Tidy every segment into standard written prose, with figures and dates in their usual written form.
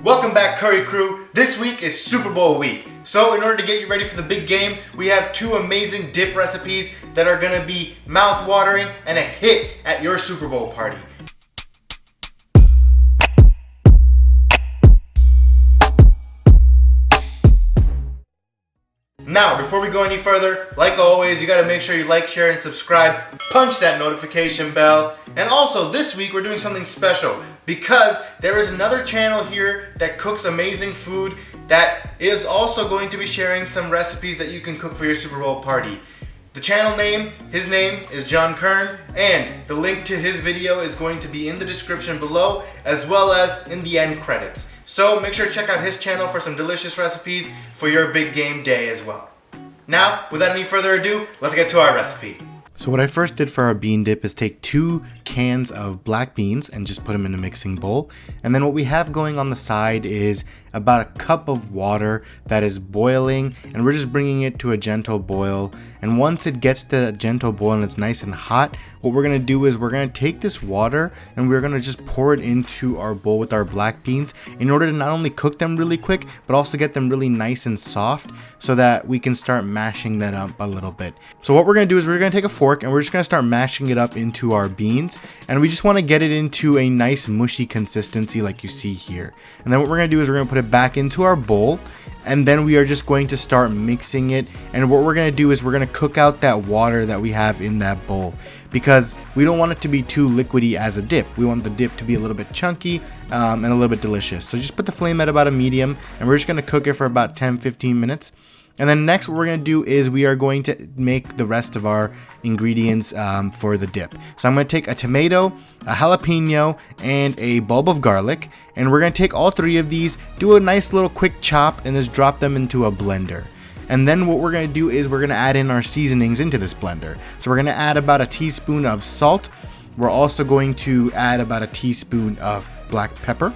Welcome back, Curry Crew. This week is Super Bowl week. So in order to get you ready for the big game, we have two amazing dip recipes that are gonna be mouth-watering and a hit at your Super Bowl party. Now, before we go any further, like always, you gotta make sure you like, share, and subscribe. Punch that notification bell. And also, this week we're doing something special because there is another channel here that cooks amazing food that is also going to be sharing some recipes that you can cook for your Super Bowl party. The channel name, his name is John Kern, and the link to his video is going to be in the description below, as well as in the end credits. So make sure to check out his channel for some delicious recipes for your big game day as well. Now, without any further ado, let's get to our recipe. So what I first did for our bean dip is take 2 cans of black beans and just put them in a mixing bowl. And then what we have going on the side is about a cup of water that is boiling, and we're just bringing it to a gentle boil. And once it gets to a gentle boil and it's nice and hot, what we're gonna do is we're gonna take this water and we're gonna just pour it into our bowl with our black beans in order to not only cook them really quick, but also get them really nice and soft so that we can start mashing that up a little bit. So what we're gonna do is we're gonna take a fork and we're just gonna start mashing it up into our beans, and we just wanna get it into a nice mushy consistency like you see here. And then what we're gonna do is we're gonna put it back into our bowl, and then we are just going to start mixing it. And what we're going to do is we're going to cook out that water that we have in that bowl, because we don't want it to be too liquidy as a dip. We want the dip to be a little bit chunky and a little bit delicious. So just put the flame at about a medium, and we're just going to cook it for about 10-15 minutes. And then next what we're going to do is we are going to make the rest of our ingredients for the dip. So I'm going to take a tomato, a jalapeno, and a bulb of garlic. And we're going to take all 3 of these, do a nice little quick chop, and just drop them into a blender. And then what we're going to do is we're going to add in our seasonings into this blender. So we're going to add about a teaspoon of salt. We're also going to add about a teaspoon of black pepper.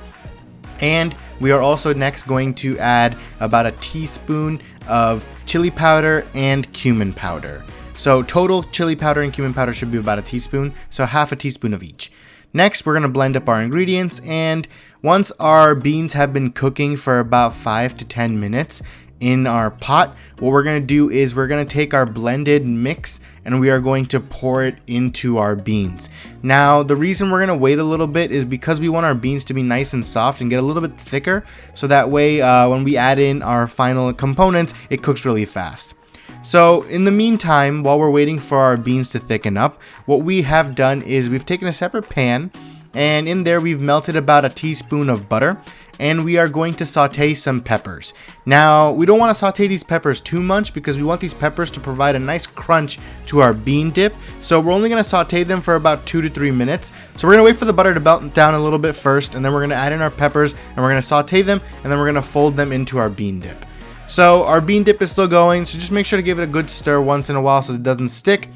And we are also next going to add about a teaspoon of chili powder and cumin powder. So total chili powder and cumin powder should be about a teaspoon, so half a teaspoon of each. Next, we're going to blend up our ingredients, and once our beans have been cooking for about 5 to 10 minutes in our pot, what we're going to do is we're going to take our blended mix and we are going to pour it into our beans. Now, the reason we're going to wait a little bit is because we want our beans to be nice and soft and get a little bit thicker, so that way when we add in our final components, it cooks really fast. So in the meantime, while we're waiting for our beans to thicken up, what we have done is we've taken a separate pan, and in there we've melted about a teaspoon of butter, and we are going to saute some peppers. Now, we don't want to saute these peppers too much because we want these peppers to provide a nice crunch to our bean dip. So we're only going to saute them for about 2 to 3 minutes. So we're going to wait for the butter to melt down a little bit first, and then we're going to add in our peppers, and we're going to saute them, and then we're going to fold them into our bean dip. So our bean dip is still going, so just make sure to give it a good stir once in a while so it doesn't stick.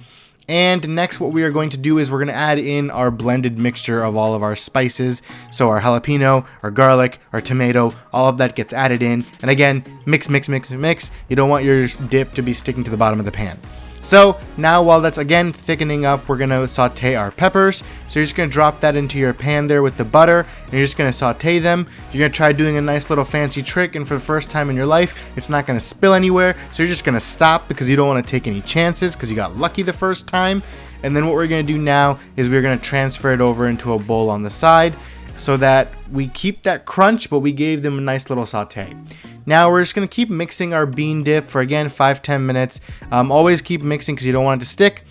And next what we are going to do is we're going to add in our blended mixture of all of our spices. So our jalapeno, our garlic, our tomato, all of that gets added in. And again, mix, mix, mix, mix. You don't want your dip to be sticking to the bottom of the pan. So now while that's again thickening up, we're going to saute our peppers. So you're just going to drop that into your pan there with the butter, and you're just going to saute them. You're going to try doing a nice little fancy trick, and for the first time in your life, it's not going to spill anywhere. So you're just going to stop because you don't want to take any chances because you got lucky the first time. And then what we're going to do now is we're going to transfer it over into a bowl on the side so that we keep that crunch, but we gave them a nice little saute. Now we're just going to keep mixing our bean dip for again 5-10 minutes. Always keep mixing because you don't want it to stick.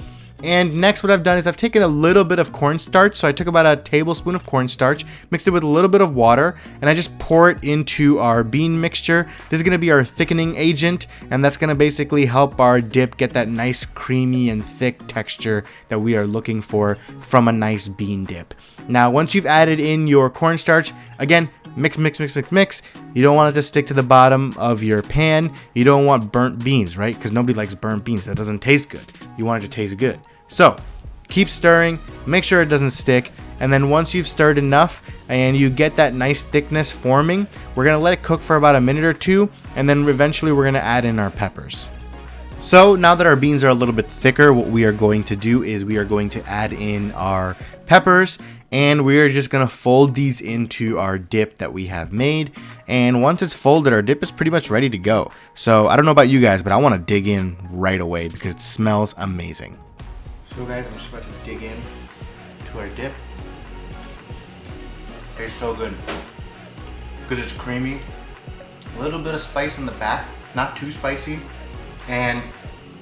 And next what I've done is I've taken a little bit of cornstarch. So I took about a tablespoon of cornstarch, mixed it with a little bit of water, and I just pour it into our bean mixture. This is going to be our thickening agent, and that's going to basically help our dip get that nice creamy and thick texture that we are looking for from a nice bean dip. Now once you've added in your cornstarch, again, mix, mix, mix, mix, mix. You don't want it to stick to the bottom of your pan. You don't want burnt beans, right? Because nobody likes burnt beans. That doesn't taste good. You want it to taste good. So keep stirring, make sure it doesn't stick. And then once you've stirred enough and you get that nice thickness forming, we're going to let it cook for about a minute or two. And then eventually we're going to add in our peppers. So now that our beans are a little bit thicker, what we are going to do is we are going to add in our peppers, and we are just going to fold these into our dip that we have made. And once it's folded, our dip is pretty much ready to go. So I don't know about you guys, but I want to dig in right away because it smells amazing. So guys, I'm just about to dig in to our dip. It tastes so good because it's creamy, a little bit of spice in the back, not too spicy. And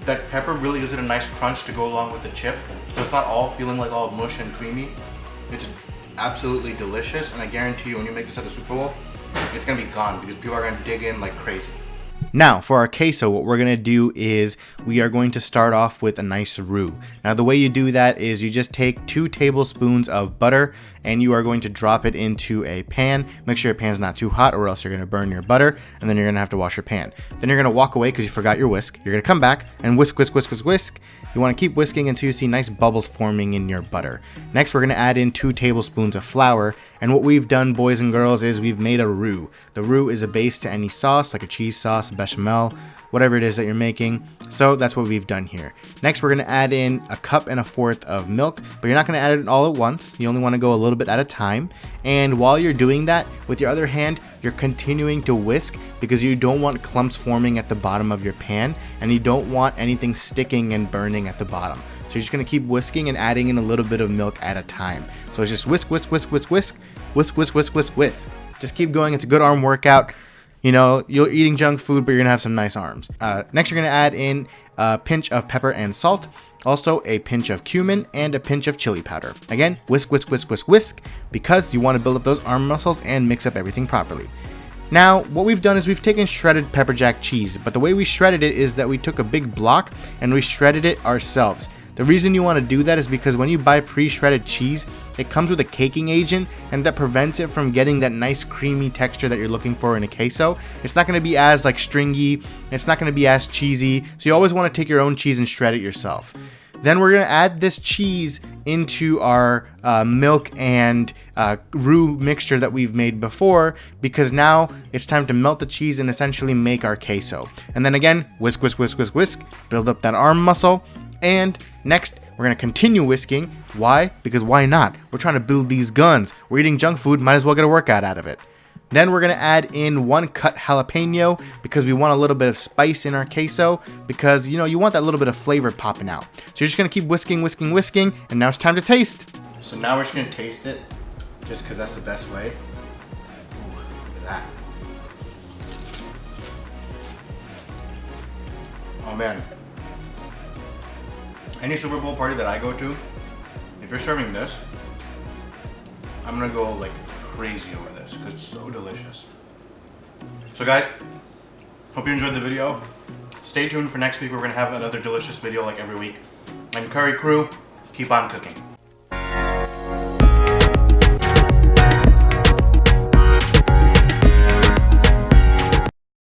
that pepper really gives it a nice crunch to go along with the chip. So it's not all feeling like all mush and creamy. It's absolutely delicious, and I guarantee you when you make this at the Super Bowl, it's gonna be gone because people are gonna dig in like crazy. Now, for our queso, what we're going to do is we are going to start off with a nice roux. Now, the way you do that is you just take 2 tablespoons of butter and you are going to drop it into a pan. Make sure your pan's not too hot or else you're going to burn your butter, and then you're going to have to wash your pan. Then you're going to walk away because you forgot your whisk. You're going to come back and whisk, whisk, whisk, whisk, whisk. You want to keep whisking until you see nice bubbles forming in your butter. Next, we're going to add in 2 tablespoons of flour, and what we've done, boys and girls, is we've made a roux. The roux is a base to any sauce, like a cheese sauce, bechamel, whatever it is that you're making. So that's what we've done here. Next, we're going to add in 1.25 cups of milk, but you're not going to add it all at once. You only want to go a little bit at a time. And while you're doing that, with your other hand, you're continuing to whisk because you don't want clumps forming at the bottom of your pan, and you don't want anything sticking and burning at the bottom. So you're just going to keep whisking and adding in a little bit of milk at a time. So it's just whisk, whisk, whisk, whisk, whisk, whisk, whisk, whisk, whisk, whisk. Just keep going. It's a good arm workout. You know, you're eating junk food, but you're going to have some nice arms. Next, you're going to add in a pinch of pepper and salt, also a pinch of cumin, and a pinch of chili powder. Again, whisk, whisk, whisk, whisk, whisk, because you want to build up those arm muscles and mix up everything properly. Now, what we've done is we've taken shredded pepper jack cheese, but the way we shredded it is that we took a big block and we shredded it ourselves. The reason you want to do that is because when you buy pre-shredded cheese, it comes with a caking agent, and that prevents it from getting that nice creamy texture that you're looking for in a queso. It's not going to be as like stringy, it's not going to be as cheesy, so you always want to take your own cheese and shred it yourself. Then we're going to add this cheese into our milk and roux mixture that we've made before, because now it's time to melt the cheese and essentially make our queso. And then again, whisk, whisk, whisk, whisk, whisk, build up that arm muscle. And next, we're going to continue whisking. Why? Because why not? We're trying to build these guns. We're eating junk food, might as well get a workout out of it. Then we're going to add in 1 cut jalapeno because we want a little bit of spice in our queso, because, you know, you want that little bit of flavor popping out. So you're just going to keep whisking, whisking, whisking, and now it's time to taste. So now we're just going to taste it, just because that's the best way. Ooh, look at that. Oh man. Any Super Bowl party that I go to, if you're serving this, I'm gonna go like crazy over this because it's so delicious. So guys, hope you enjoyed the video. Stay tuned for next week. We're gonna have another delicious video like every week. And Curry Crew, keep on cooking.